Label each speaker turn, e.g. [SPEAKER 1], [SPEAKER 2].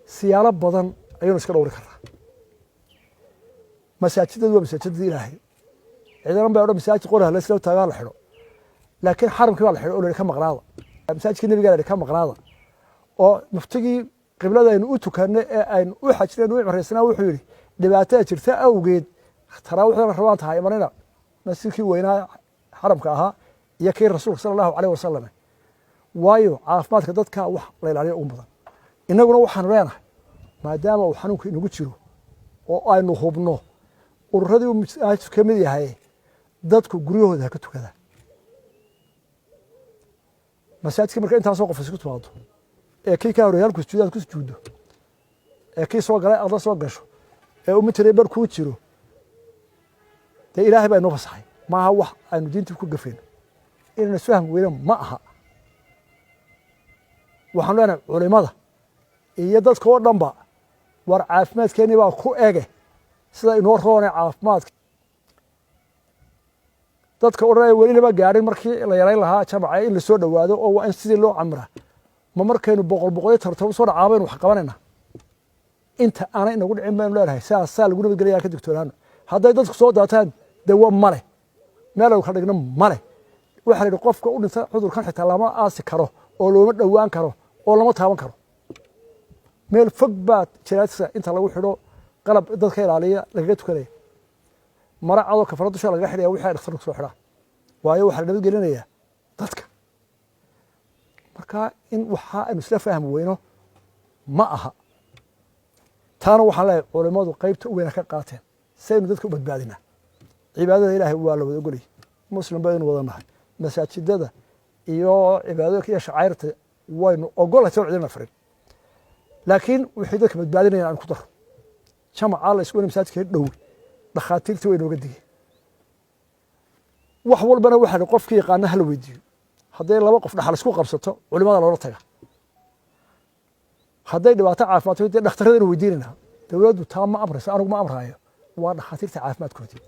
[SPEAKER 1] siyaalo badan ayaynu iska dhowri karnaa masaajidadu waa masaajidada ilaahay ciidan baa odhan masaajid qoraha la isla taagaa la xidho laakiin xaramkii baa la xidho oo la ka maqnaada masaajidkii nabiga la ka maqnaada oo muftigii qiblada aynu u tukanay ee aynu u xajnay u cimraysnaa wuxuu yidhi dhibaatada jirta awgeed taraawixda rabaan tahay marina masjidkii weynaa xaramka ahaa iyo kii rasuulka sala allahu caleyh wasalam waayo caafimaadka dadka wax la ilaaliyo ugu badan innaguna waxaanu leenahay maadaama uu xanuunka inagu jiro oo aynu hubno ururadii uu masaajidku ka mid yahay dadku guryahooda ha ka tukadaan masaajidka marka intaasoo qof isku timaado ee kii kaa horeeyay halku sujuudaad ku sujuuddo ee kii soo galay adla soo gasho ee ummadtay bar ku jiro de ilaahay baa inoo fasaxay maaha wax aynu diinta ku gafayno inayna isfaham weyna ma aha waxaan leenahay culimada iyo dadka oo dhanba war caafimaadkeennii baa ku ege sida inoo roonay caafimaadka dadka odhanaya welinaba gaadhin markii la yarayn lahaa jamaca in la soo dhowaado oo waa in sidii loo camraa ma markaynu boqol tartabo soo dhacaabaynu wax qabanaynaa inta aanay inagu dhicin baynu leenahay saa lagu nabadgelaya ka digtoonaano hadday dadku soo daataan dawo male meel ka dhigno male waxa la yidhi qofka u dhinta cudurkan xitaa lama aasi karo oo looma dhowaan karo oo lama taaban karo meel fog baad jiraadsa inta lagu xidho qalab dadka ilaaliya lagaga tukanaya mara cadoo kafara dusha lagaga xidhaya wixii ay dhakhtarku soo xidhaa waayo waxaa la nabadgelinayaa dadka marka in waxa aynu isla fahmi weyno ma aha taana waxaan leeyahay culimmadu qaybta u weyna ka qaateen saynu dadka u badbaadinaa cibaadada ilaahay waa la wada ogolay muslim baynu wada nahay masaajidada iyo cibaadooyinka iyo shacairta waynu ogolahay soo cidina farin laakiin wixii dadka badbaadinayaan aan ku daro jamaca la isku masaajidka dhow dhakhaatiirtii way nooga digeen wax walbana waxa qofkii yaqaana hal weydiiyo hadday laba qof dhaxal isku qabsato culimada loola taga hadday dhibaato caafimaad tahay dhakhtarada weydiinayna dawladdu taa ma amrayso anigu ma amraayo waa dhakhaatiirta caafimaadkoodii